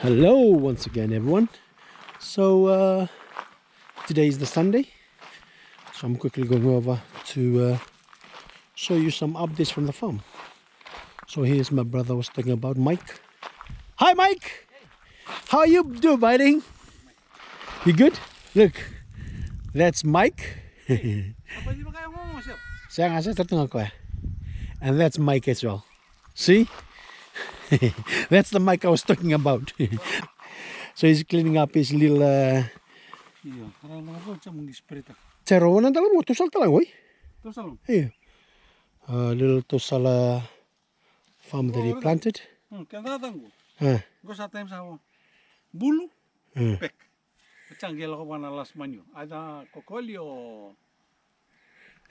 Hello once again, everyone. So today is the Sunday, so I'm quickly going over to show you some updates from the farm. So here's my brother was talking about Mike. Hi Mike! How you doing, buddy? You good? Look, that's Mike. Saya ngasih tertengah ko eh. And that's Mike as well. See? That's the Mike I was talking about. So he's cleaning up his little Cero na dalam mo tusal talang oy. Tusal. Yeah. Little tusal farm that he planted. Kaya datang ko. Ah. Ko sa time sa bulu. Pek. Canggih ko na last manyo. Ada kokoli o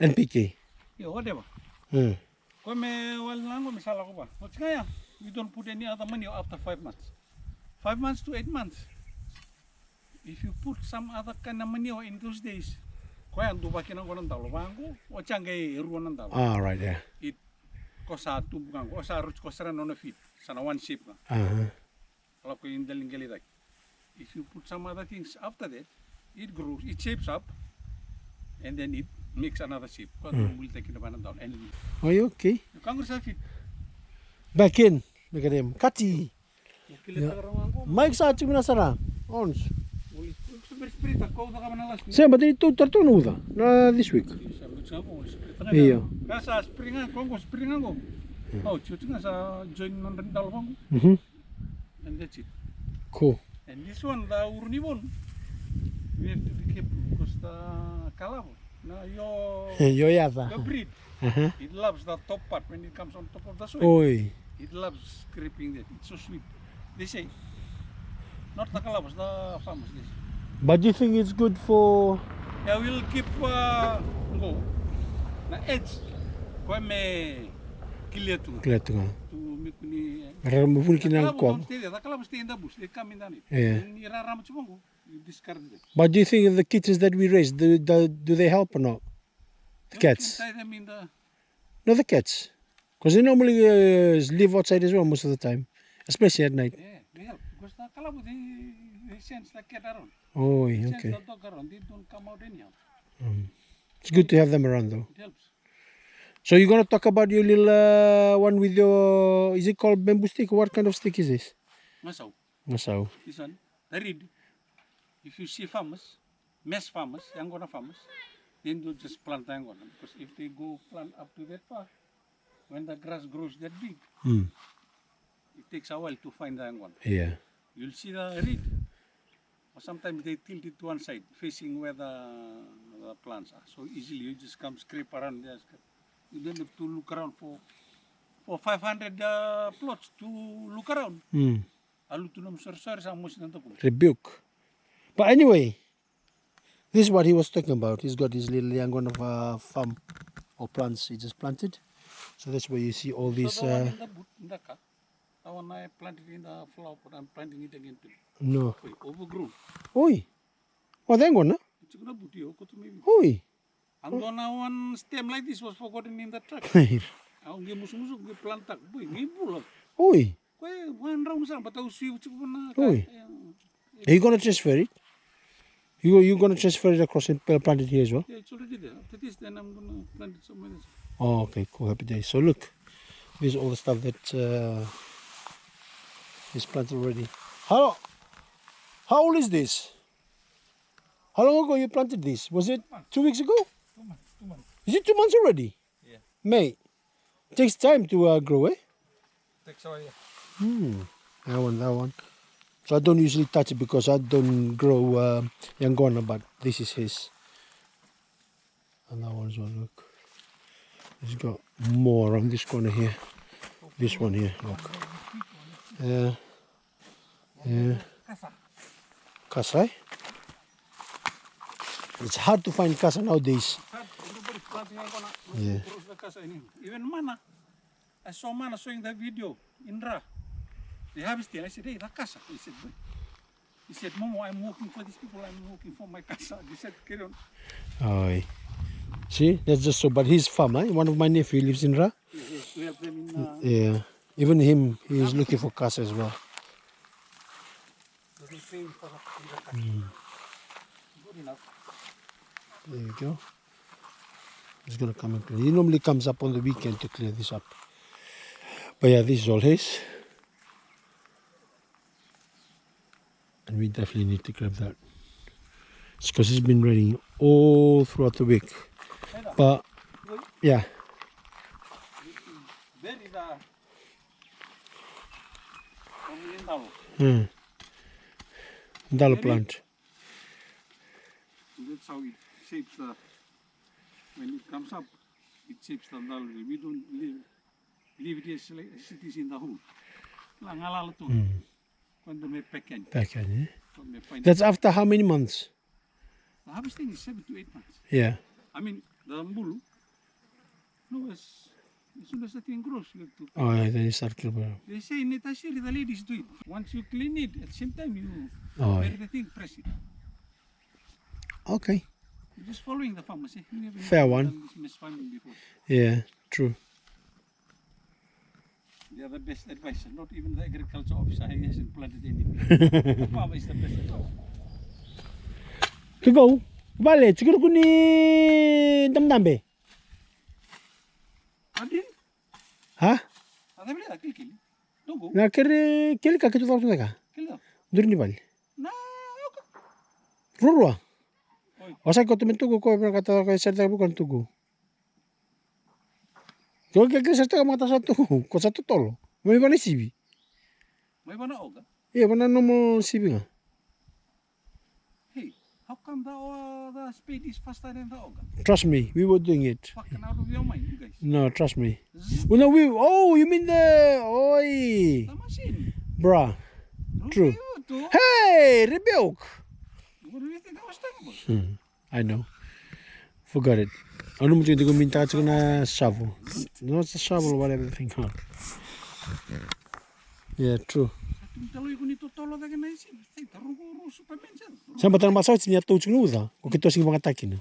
NPK. yo whatever. Ko me wal lang ko misala ko ba. What's kaya? We don't put any other manure after 5 months. 5 months to 8 months. If you put some other kind of manure in those days, kaya dubakin ako ng talo bangko, o canggih ruan ng talo. Ah, right, yeah. It ko sa tubang ko sa roots ko sa on a feet, sa one shape na. Kalau ko yung daling galitak. If you put some other things after that, it grows, it shapes up, and then it makes another shape. Kaya multi kinabanan talo. Are you okay? You can't go sa feet. Back in. Look at him. Kati. Mike sa ating minasara. Ons. Saya berarti itu tertunu dah. Na this week. Iya. Kasa springan ko springan ko. Oh, cuci nga sa join ng rental ko. And that's it. Cool. And this one the urnibon. We have to be careful because the kalab na Yo yata. the breed. It loves the top part when it comes on top of the soil. Oi. It loves scraping that. It's so sweet. They say. Not the kalabas, the farmers. This. But do you think it's good for? Yeah, we'll keep go. Na edge. Kaya may clear to Kelihatan. to make ni. Mereka mungkin kena kuam. The kalabas stay in the bush. They come in the Yeah. Iraram chumongo. You discard them. But do you think the kittens that we raise, do they help or not? The cats? Tie them in the. No, the cats. Because they normally live outside as well most of the time, especially at night. Yeah, they help because the kalabas they sense the cat around. Oh, They okay. sense the dog around. They don't come out anyhow. It's good to have them around though. It helps. So you're gonna talk about your little one with your, is it called bamboo stick? What kind of stick is this? Masaw. Masao. This one, the reed. If you see farmers, mess farmers, Yangon farmers, then do just plant Yangon. Because if they go plant up to that far, when the grass grows that big, it takes a while to find the Yangon. Yeah. You'll see the reed. Or sometimes they tilt it to one side, facing where the plants are. So easily you just come scrape around there. You don't have to look around for 500 plots to look around. Alu tunam sar sa mus nanto ko. Rebuke. But anyway, this is what he was talking about. He's got his little yangon of a farm or plants he just planted. So that's where you see all these. So the one in the boot, in the car, the one I planted in the flower pot, I'm planting it again too. No. Wait, overgrown. Oi. Oh, the yangon, na? It's gonna boot you, maybe. Oi. And one stem like this was forgotten in the truck. I'll give musuk plant tak. Boy, ngibul. Oi. Kaya one round sa bataw siyo chuko na. Oi. Are you gonna transfer it? You gonna transfer it across and plant it here as well? Yeah, it's already there. After this, then I'm gonna plant it somewhere else. Oh, okay, cool. Happy days. So look, this is all the stuff that is planted already. How old is this? How long ago you planted this? Was it 2 weeks ago? 2 months. 2 months. Is it 2 months already? Yeah. Mate, it takes time to grow, eh? Takes away. That one. So I don't usually touch it because I don't grow Yangona, but this is his. And that one as well, look. He's got more on this corner here. This one here, look. Yeah. Casa, eh? It's hard to find casa nowadays. Everybody's planting Yangon. Yeah. Even Mana. I saw Mana showing that video in Ra. They have it still. I said, hey, that casa. He said, Momo, I'm working for these people. I'm working for my casa. He said, carry on. Oh, see, that's just so. But he's farmer. One of my nephew lives in Ra. We help them in. Yeah. Even him, he is looking for casa as well. So they pay for the cutting. Good enough. There you go. He's gonna come and clean. He normally comes up on the weekend to clear this up. But yeah, this is all his. And we definitely need to grab that. It's because it's been raining all throughout the week. But yeah. There is a Lindalo. Dalo plant. That's how it shapes the, when it comes up, it shapes the dal. We don't leave it as it is in the hole. Langalala to. When they make package. Package, eh? That's after how many months? The harvesting is 7 to 8 months. Yeah. I mean, the mbulu, no, as soon as the thing grows, you have to. Oh, yeah, then you start cleaning. They say in Netashiri, the ladies do it. Once you clean it, at the same time you Oh, bury the thing, press it. okay. You're just following the farmers. Eh? You Fair one. Done this mess farming before. Yeah, true. They are the best advisor. Not even the agriculture officer hasn't planted anything. The farmer is the best advisor. Ikaw, bale, siguro ko ni damdambe. Adin? Ha? Ada bila kill. Tunggu. Na kere kele ka kitu tawtu ka. Kill. Dur ni bal. Na, okay. Rurwa. Oi. Osa ko tumentugo ko pero kata ko serta bukan tugu. Ko ke serta ka mata satu ko satu tolo. May bana sibi. May bana oga? Iya bana no sibi nga. Hey, how come the speed is faster than the oga? Trust me, we were doing it. Fucking out of your mind, you guys. No, trust me. Zzz, Well, no, oh, you mean the, oi, the machine. bruh. True. You too. Hey, rebuke. What do you think I was talking about? I know. Forgot it. Ano mo tindig ko minta at na shovel. No, it's a shovel or whatever the thing called. Yeah, true. Talo ko nito tolo da ganay sin. Tay tarong ko superman siya. Sa mata na masaw sinya to chnuda. Ko kito sing mga takin.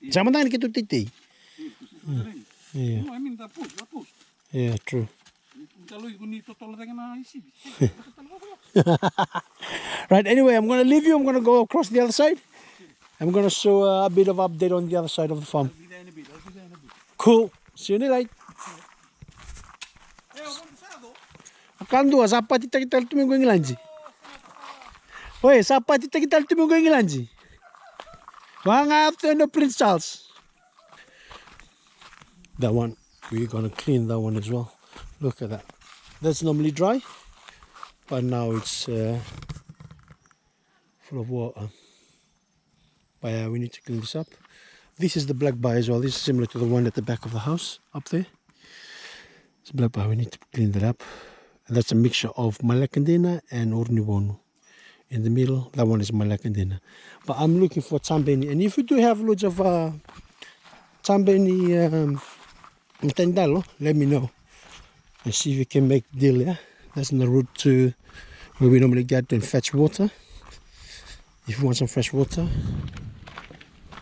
Sa mata ni kito titi. Yeah. No, I mean the post. Yeah, true. Talo ko nito tolo da ganay sin. Right, anyway, I'm going to leave you. I'm going to go across the other side. I'm going to show a bit of update on the other side of the farm. Cool. See you in the light. Kando, sapat kita tuminggo ngilanji. Oi, sapat kita tuminggo ngilanji. Wanga after no Prince Charles. That one, we're going to clean that one as well. Look at that. That's normally dry, but now it's full of water. But yeah, we need to clean this up. This is the black bar as well. This is similar to the one at the back of the house up there. It's a black bar. We need to clean that up. And that's a mixture of malakandina and orniwono. In the middle, that one is malakandina. But I'm looking for tambeni. And if you do have loads of tambeni mtendalo, let me know. And see if we can make deal, yeah? That's the route to where we normally get and fetch water. If you want some fresh water.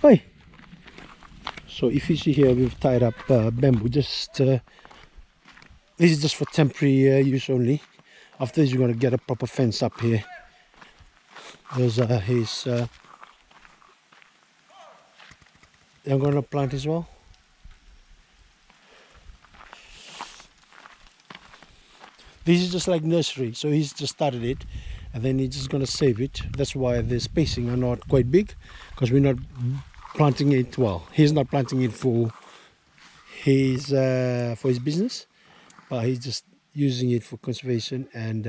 Hey. So if you see here, we've tied up bamboo. Just this is just for temporary use only. After this, you're going to get a proper fence up here. Those are his. I'm going to plant as well. This is just like nursery, so he's just started it, and then he's just going to save it. That's why the spacing are not quite big, because we're not planting it. Well, he's not planting it for his business, but he's just using it for conservation and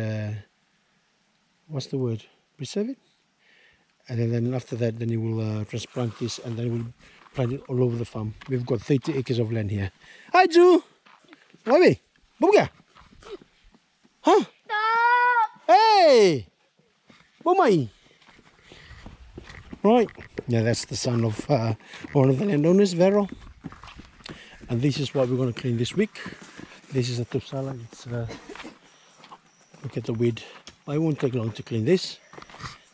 what's the word? Preserve it. And then after that, then he will transplant this, and then we'll plant it all over the farm. We've got 30 acres of land here. Hi, Ju. Baby, bubuga. Huh? Hey! Bumai! Right. Yeah, that's the son of one of the landowners, Vero. And this is what we're going to clean this week. This is a tupsala. It's look at the weed. But it won't take long to clean this.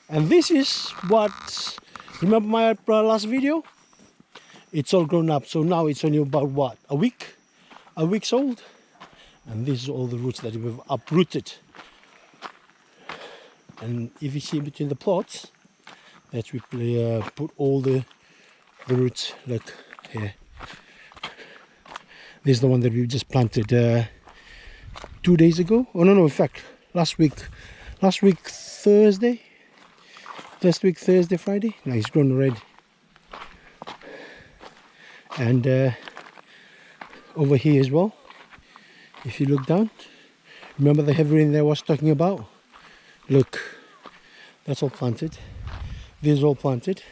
And this is what, remember my last video? It's all grown up. So now it's only about what? A week's old. And this is all the roots that we've uprooted. And if you see between the plots, that's we put all the roots. Look here. This is the one that we just planted 2 days ago. Oh no, in fact, last week Thursday, Friday. Now it's grown red. And over here as well, if you look down, remember the heavy rain that I was talking about? Look, that's all planted. This is all planted.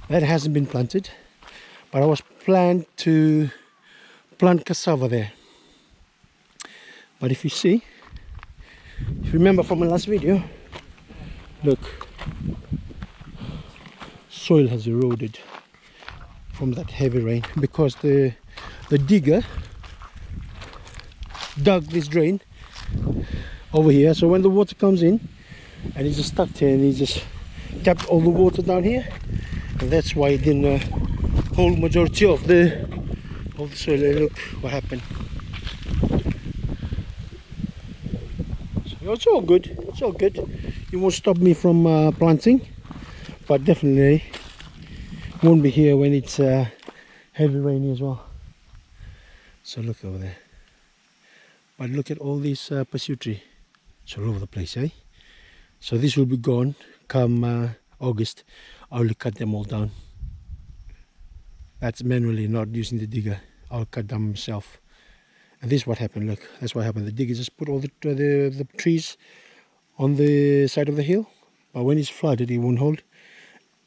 That hasn't been planted, but I was planned to plant cassava there. But if you remember from my last video, look, soil has eroded from that heavy rain because the digger dug this drain over here. So when the water comes in, and it's just stuck here, and he just kept all the water down here, and that's why it didn't hold majority of the soil. Look what happened. So it's all good. It's all good. It won't stop me from planting, but definitely won't be here when it's heavy rainy as well. So look over there. But look at all these pursuit. It's all over the place, eh? So this will be gone come August. I will cut them all down. That's manually, not using the digger. I'll cut them myself. And this is what happened. Look, that's what happened. The digger just put all the trees on the side of the hill, but when it's flooded, it won't hold,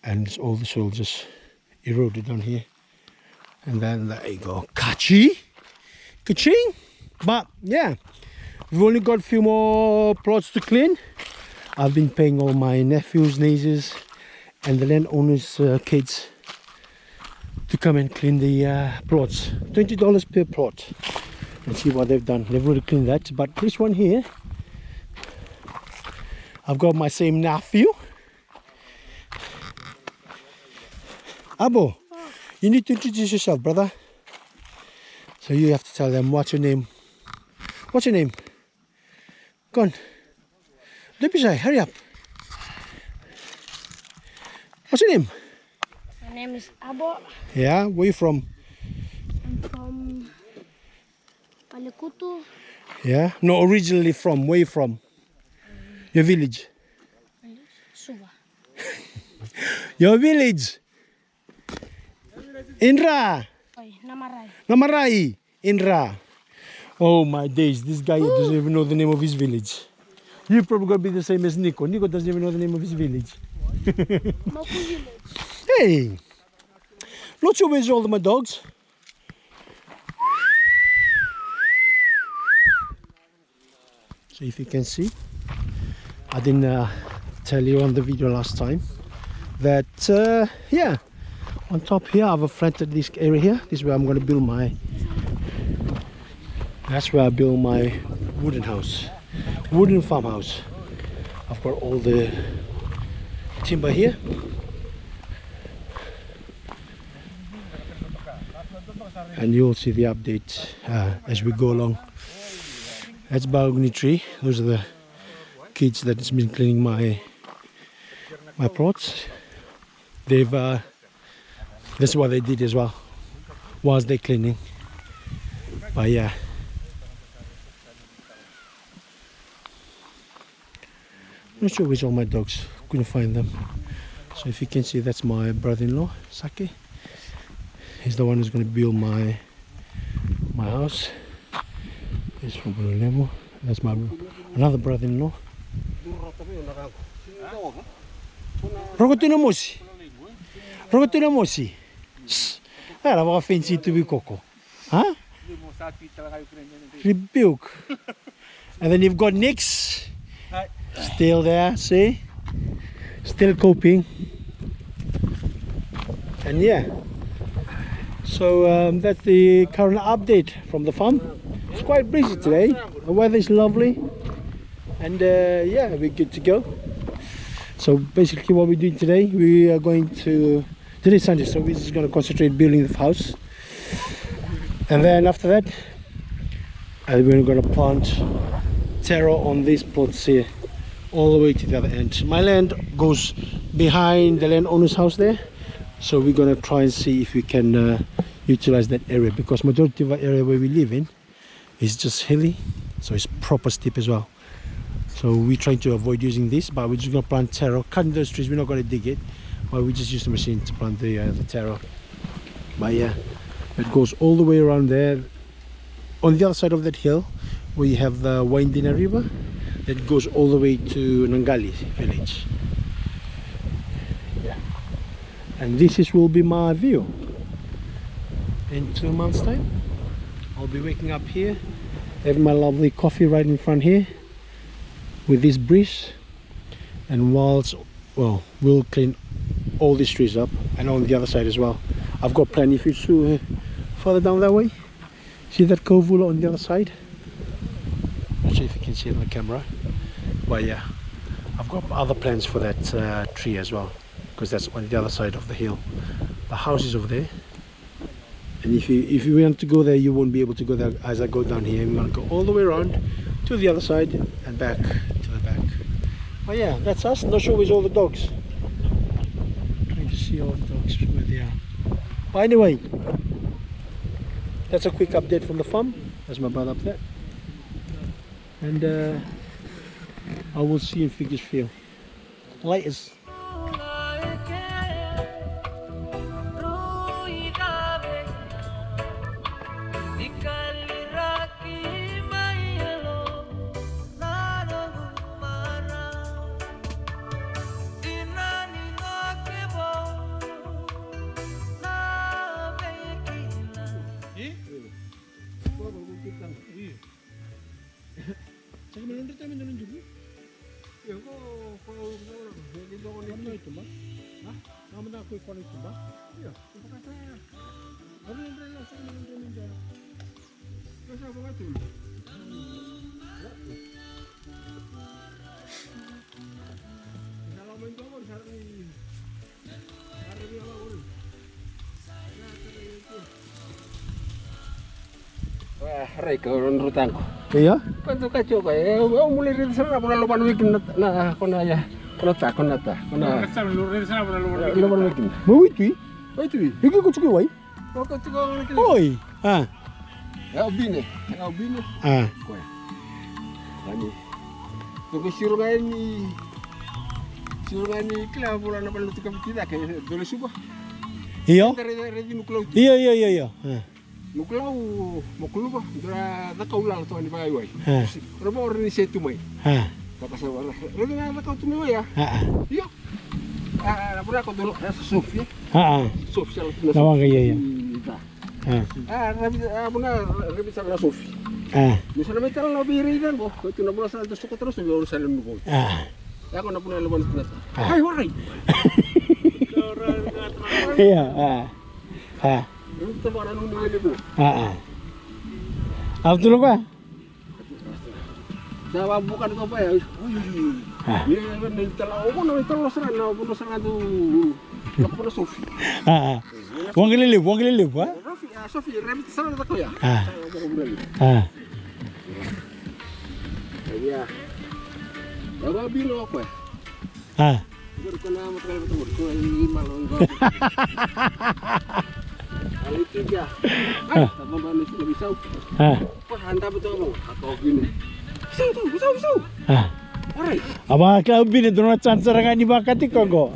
and all the soil just eroded down here. And then there you go, ka-ching. But yeah, we've only got a few more plots to clean. I've been paying all my nephews, nieces, and the landowners' kids to come and clean the plots. $20 per plot. And see what they've done. They've already cleaned that. But this one here, I've got my same nephew. Abo, you need to introduce yourself, brother. So you have to tell them what's your name. What's your name? Go on. Don't be shy, hurry up. What's your name? My name is Abo. Yeah, where you from? I'm from Palekutu. Yeah, no, originally from, where you from? Your village? Suva. Your village? Indra. Oi, Namarai. Namarai. Indra. Oh my days, this guy doesn't even know the name of his village. You're probably going to be the same as Nico. Nico doesn't even know the name of his village. Hey, not sure where's all of my dogs. So if you can see, I didn't tell you on the video last time that yeah, on top here I've planted this area here. This is where I'm going to build my, that's where I build my wooden house, wooden farmhouse. I've got all the timber here. And you'll see the update as we go along. That's mahogany tree. Those are the kids that has been cleaning my plots. They've that's what they did as well whilst they're cleaning. But yeah, not sure where's all my dogs. Couldn't find them. So if you can see, that's my brother-in-law, Sake. He's the one who's going to build my house. He's from Bululemo. That's my another brother-in-law. Rogotinamosi. Rogotinamosi. Era mga fancy to be coco. Huh? Rebuke. And then you've got Nix. Still there, see? Still coping. And yeah. So that's the current update from the farm. It's quite breezy today. The weather is lovely. And yeah, we're good to go. So basically what we're doing today, we are going to, today's Sunday, so we're just going to concentrate building the house. And then after that, we're going to plant taro on these plots here. all the way to the other end. My land goes behind the landowner's house there, so we're gonna try and see if we can utilize that area, because majority of the area where we live in is just hilly, so it's proper steep as well. So we're trying to avoid using this, but we're just gonna plant taro. Cutting those trees, we're not gonna dig it, but we just use the machine to plant the taro. But yeah, it goes all the way around there. On the other side of that hill, we have the Waindina River that goes all the way to Nangali village. Yeah, and this will be my view. In 2 months' time, I'll be waking up here, having my lovely coffee right in front here, with this breeze, and whilst, well, we'll clean all these trees up, and on the other side as well. I've got plenty of fish further down that way. See that covula on the other side? Not sure if you can see it on the camera, but yeah, I've got other plans for that tree as well, because that's on the other side of the hill. The house is over there, and if you want to go there, you won't be able to go there. As I go down here, we're going to go all the way around to the other side and back to the back. But yeah, that's us. Not sure where's all the dogs. Trying to see all the dogs where they are. But anyway, that's a quick update from the farm. That's my brother up there, and I will see you in Figures Laters. Wah, Reka menurut aku. Iya? Kan tuh kacau kayak, mulai dari sana pernah lupa bikin, nah, kena ya, kena tak. Lupa bikin. Mau itu? Oh itu? Iki ko cukup wai. Oh kau tukang bikin. Oi. Ah. Ya bine. Ah. Kau. Ani. Tuh surga ini kela bulan apa lu tukang kita kayak boleh subah. Iya? Dari nuklau. Iya. Ah. Nuklau mau keluar, dah tak kau lalu tuan di bawah wai. Ah. Berapa orang ini saya tumai. Ah. Bapak saya orang. Lalu nak kau tumai ya? Ah. Iya. Pernah kau dulu Sof ya? Sof salah. Tawa kaya ya. Pernah lebih salah Sof. Misalnya mereka lebih ringan, boh. Kau tu nak bola salah terus kau terus lebih urusan lebih boh. Ya kau nak pernah lepas penat. Hai warai. Iya. Kita baru nunggu lebih. Apa tu lupa? Saya bukan apa ya. Ini kan telah serangan tu. Nak pernah Sof. Wang kelilip, ha? Sofi, remit sana tak kau ya? Ya. Bawa bilo apa? Berkena makan betul. Kau ini malu engkau. Kali tiga. Sama balik lebih jauh. Pas hantar betul bang. Kau gini. Bisa. Alright. Apa kau bini tu nak chance serangan ni bakat ikut kau?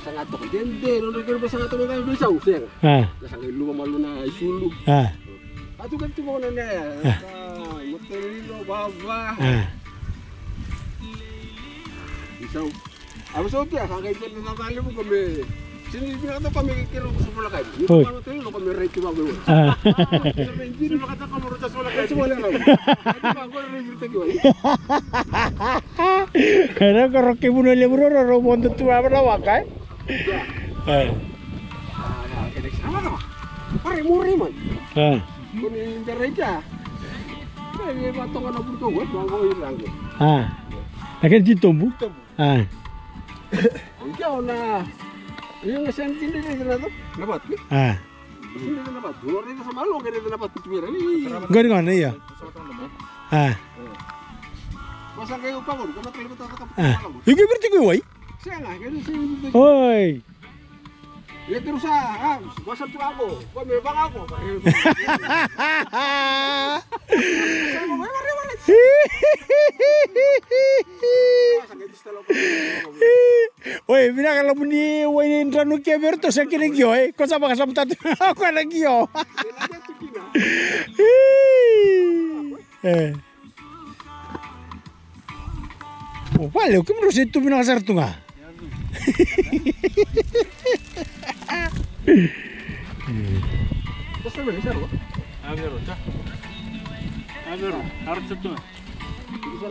Sangat tu. Dende, orang kerja sangat tu mereka bisa usir. Sangat lu malu na isulu. Atu kan tu mau nanya ya. Motorino baba. Bisa. Apa sopi ya? Kalau itu nak kali pun kami. Sini bilang tu kami kira sekolah kali. Itu kalau tu lo kami reti bagus. Jadi lo kata kamu reti sekolah kali semua lagi. Itu aku reti lagi. Ada korok ibu nolak bro, robot tu apa lawak kan? Sama tu. Pare muri man. Kuni interreja. Kaya batongan na pun kau, bangko hilang. Akan jitombu. Ikaw na. Yung sentin din na to. Nabat ko. Hindi na nabat. Wala rin sa malo kaya na nabat ko tumira. Gani iya. Pasal kayo pagod, kung matribot ako kapag Ah, malam. yung berarti gue wai. Siya nga, ganun siya. Oi. Ya terus basal tu ako. Kung may bang ako. Oi, bina kalau bunyi wai indranu kia berto saya kira gyo Kau sama kasam tatu aku ada gyo. Oh, vale, o que me itu bina kasar tu nga? Basta ba isa ro? Agero, ta. Agero, harus itu.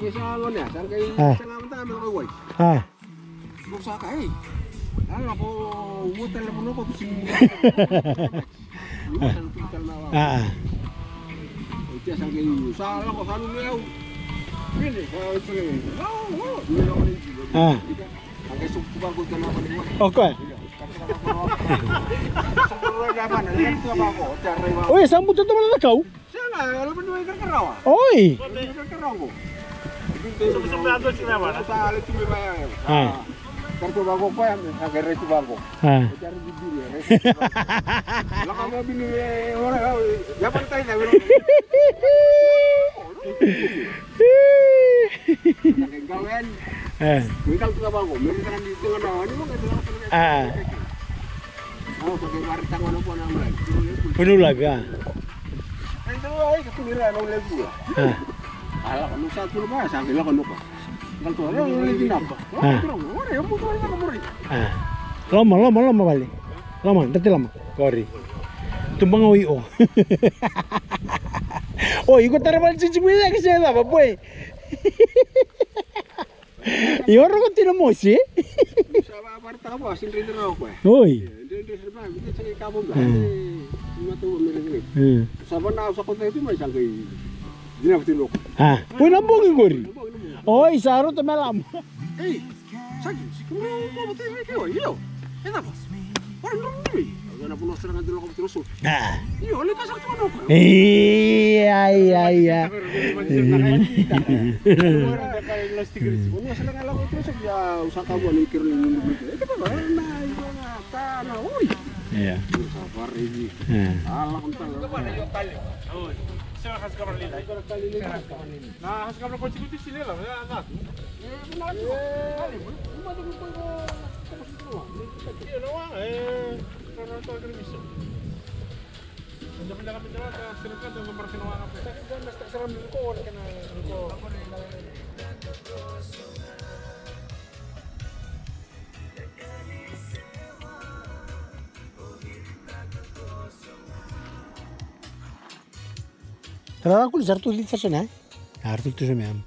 Isa ano niya, saan kayo Ah. sa naman tayo mga way. Ah, Buksa ka eh. Ano ako, umutal na mo ko kasi ah. Kaya sa kayo, sa alam ko, saan niya. Pili, sa ito ngayon. Hindi na ako nito. Ah. Ang kayo subagod ka na ako niyo. Okay. Subukan naman, alam ko ako, taray mo. Oi, sambut tu mana kau? Siya nga, alam mo nung ikakaraw ah. Oi. Ikakaraw ko. Sumbado sila ba? Sa alit yung may Ah. Kartu bago pa yan, hanggang reto bago. Ah. Cari bibili ya. Wala ka mabili eh, wala. Yaman tayo na. Saking gawin, ikaw ka bago. Meron ka dito nga na, ano mo kasi lang talaga. Ah. Ako, pag maritang ano po naman. Penuh lagi. Ah. Ay, ito ay, katumira, anong lego ah. Ah. Ala ka, nung satu na ba, sa akin lang ano ka. Kalau tu orang boleh dinapa. Ah. Orang yang bukan nak kemari. Ah. Lama balik. Lama, dati lama. Kori. Tumbang awi oh. Oh, ikut tarapan si cimina ke saya apa boy? Iyo ro ko tinamosi. Sa aparta ko, sindri na ako eh. Oi. Hindi sa ba, hindi sa kabog ba. Mato meron. Sa bana sa konta itu may sangkay. Dinaptin ko. Ah, pun lambung Kori. Oi, saro to melam. Eh, sakit. Kamu mau betul ini kau? Iyo. Kenapa? Orang dulu ni. Agak nak pulang serangan dulu kamu terus. Ah. Iyo, oleh kasar tu mana kau? Iya. Punya serangan lagu terus ya usaha kamu mikir ni. Kita baru naik tanah. Oi. Iya. Sabar ini. Allah entar. Saya khas kamar lila. Nah, khas kamar kunci itu sini lah, ya anak. Iya, nawang karena itu akan bisa. Pindah kami jalan ke serangkan dan nomor kinawang apa? Saya mesti seram ko kena ko. Terus aku lihat tuh lihat sana. Harus tuh sama.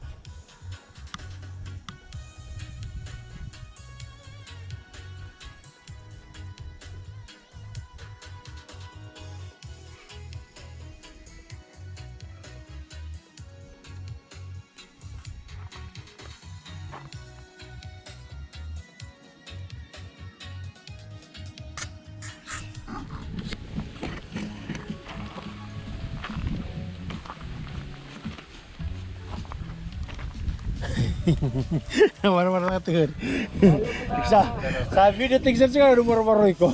Warna-warna tuh. Sabi dia tinggal sekarang rumah-rumah ko.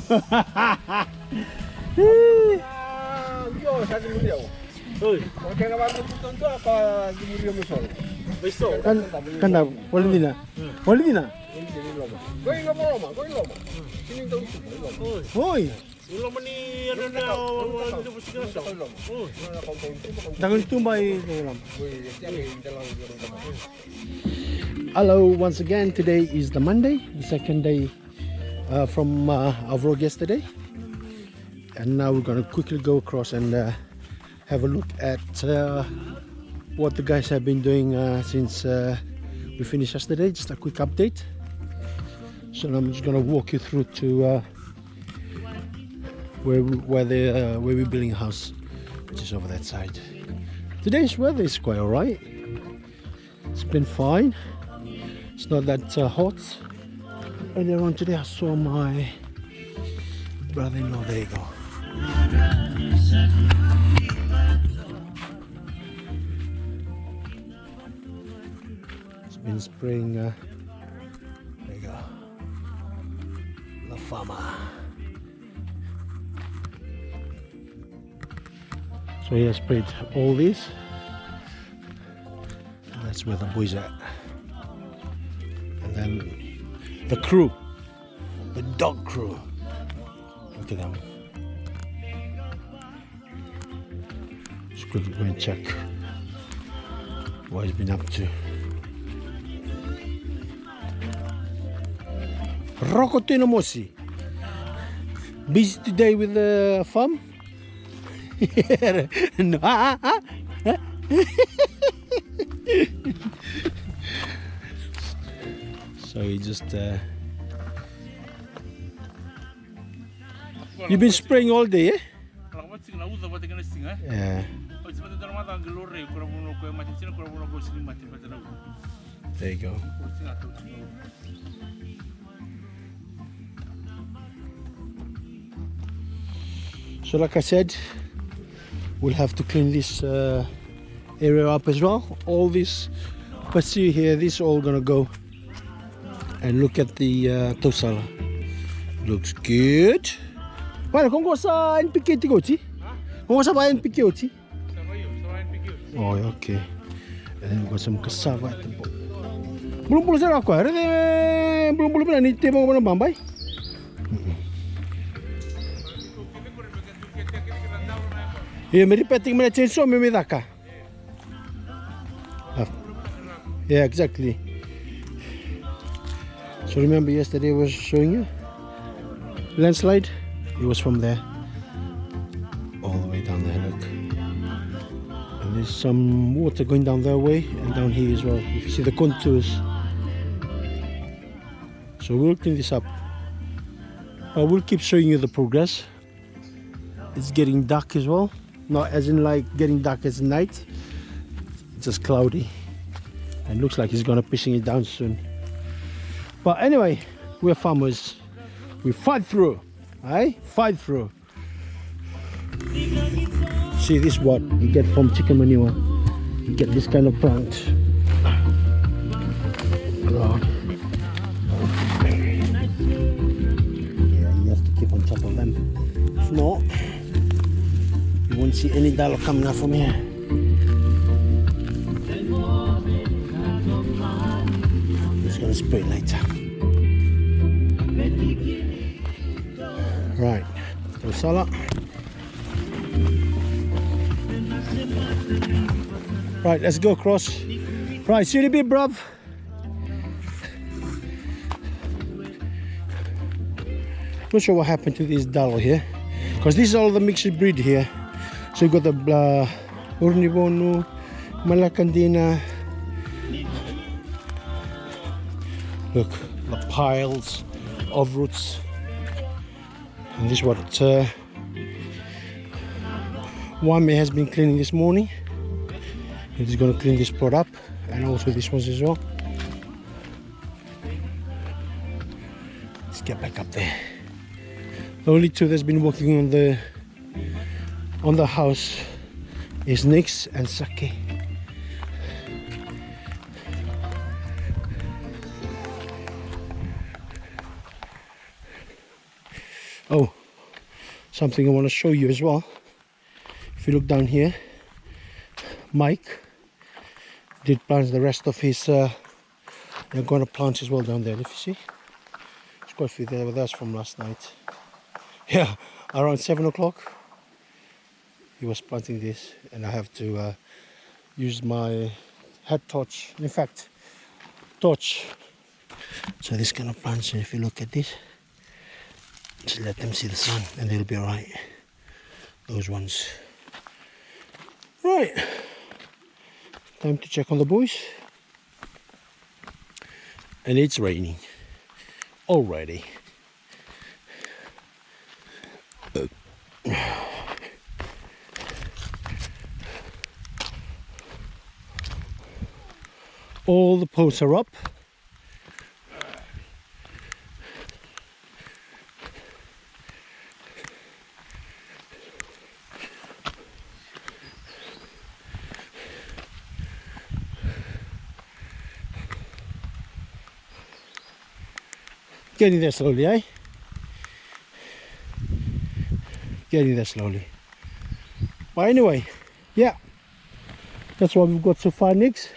Yo, sabi mo diyo. Oi, Okay na ba ito apa gimuri mo sol? beso. Kan dah, boleh dina. Boleh dina. Goy loma. Sini tahu itu. Oi, Ulo man ni ano na hindi po siguro sa. Oh, jangan tumbay dalam. Goy, dalang Hello, once again. Today is the Monday, the second day from our vlog yesterday, and now we're gonna quickly go across and have a look at what the guys have been doing since we finished yesterday. Just a quick update. So I'm just gonna walk you through to where we're building a house, which is over that side. Today's weather is quite alright. It's been fine. It's not that hot. Earlier on today I saw my brother-in-law. There you go. been spraying. There you go. La Fama. So he has sprayed all this. And that's where the boys are. And then the crew, the dog crew. Look at them. Just quickly go and check what he's been up to. Rokotino Mosi. Busy today with the farm? No. So he just you've been spraying all day, eh? Yeah. There you go. So like I said, we'll have to clean this area up as well. All this, but see here, this is all gonna go. And look at the tosala. Looks good. Bueno, kung ko sa NPK tigo ti? Kung ko sa ba NPK ti? Oh, okay. And got some cassava at the bottom. Belum sa ako. Belum na ni temo ko na bambay. Yeah, me repeating me chainsaw me daka. Yeah, exactly. So remember yesterday I was showing you landslide? It was from there all the way down there, look. And there's some water going down that way and down here as well. If you see the contours. So we'll clean this up. I will keep showing you the progress. It's getting dark as well. Not as in like getting dark as night. It's just cloudy. And looks like he's gonna pissing it down soon. But anyway, we're farmers. We fight through. Aye? Fight through. See, this is what you get from chicken manure. You get this kind of plant. God. Yeah, you have to keep on top of them. If not, you won't see any dialogue coming out from here. Just gonna spray later. Right, tosala. Right, let's go across. Right, see you in a bit, bruv. Not sure what happened to this dalo here, because this is all the mixed breed here. So you got the Urnibonu, Malakandina. Look, the piles of roots. And this is what Wame has been cleaning this morning. He's going to clean this pot up and also this ones as well. Let's get back up there. The only two that's been working on the house is Nix and Sake. Oh, something I want to show you as well. If you look down here, Mike did plant the rest of his they're going to plant as well down there. If you see, there's quite a few there, but that's from last night. Yeah, around 7 o'clock he was planting this, and I have to use my head torch, in fact torch. So this kind of plants, if you look at this, just let them see the sun and they'll be alright. Those ones. Right, time to check on the boys. And it's raining already. All the posts are up. getting there slowly, eh? Getting there slowly. But anyway, yeah, that's what we've got so far, Nix.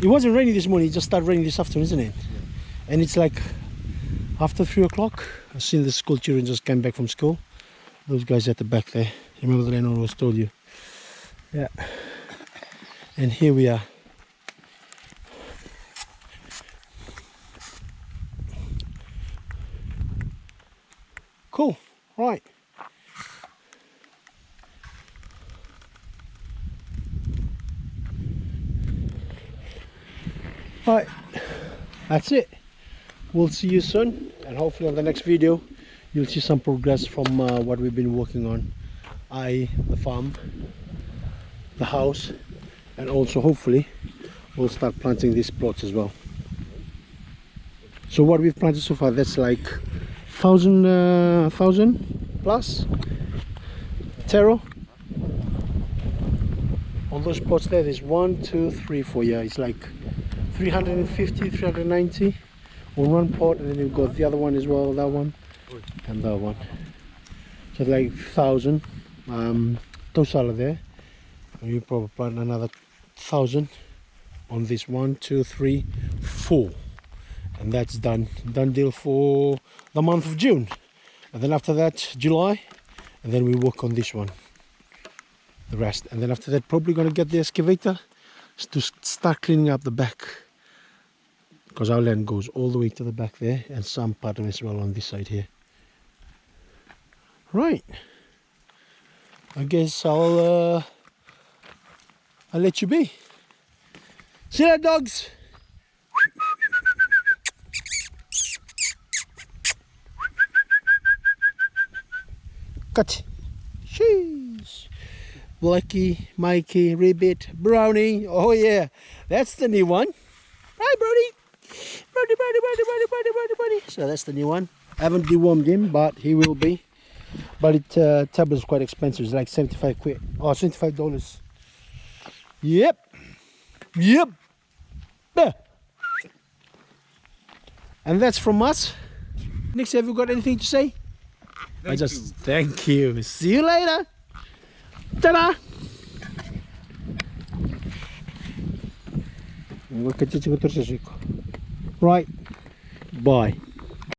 It wasn't raining this morning, it just started raining this afternoon, isn't it? Yeah. And it's like after 3 o'clock. I've seen the school children just came back from school. Those guys at the back there. Remember the landlord always told you. Yeah. And here we are. Cool. Right. Right. That's it. We'll see you soon, and hopefully on the next video you'll see some progress from what we've been working on. The farm, the house, and also hopefully we'll start planting these plots as well. So what we've planted so far, that's like 1,000 plus taro. On those plots there's 1, 2, 3, 4, yeah, it's like 350, 390 on one pot, and then you've got the other one as well, that one and that one. So like 1,000 tosala there, and you probably plant another 1,000 on this 1, 2, 3, 4, and that's done deal for the month of June. And then after that July, and then we work on this one, the rest. And then after that probably gonna get the excavator to start cleaning up the back, because our land goes all the way to the back there, and some part of it as well on this side here. Right, I guess I'll let you be. See you later, dogs. Cut. Sheesh. Blackie, Mikey, Ribbit, Brownie. Oh yeah, that's the new one. Hi, Brody. Brody. So that's the new one. I haven't dewormed him, but he will be. But tab is quite expensive. It's like 75 quid. Oh, $75. Yep. Yeah. And that's from us. Nix, have you got anything to say? Thank you. See you later. Ta-da. Right. Bye.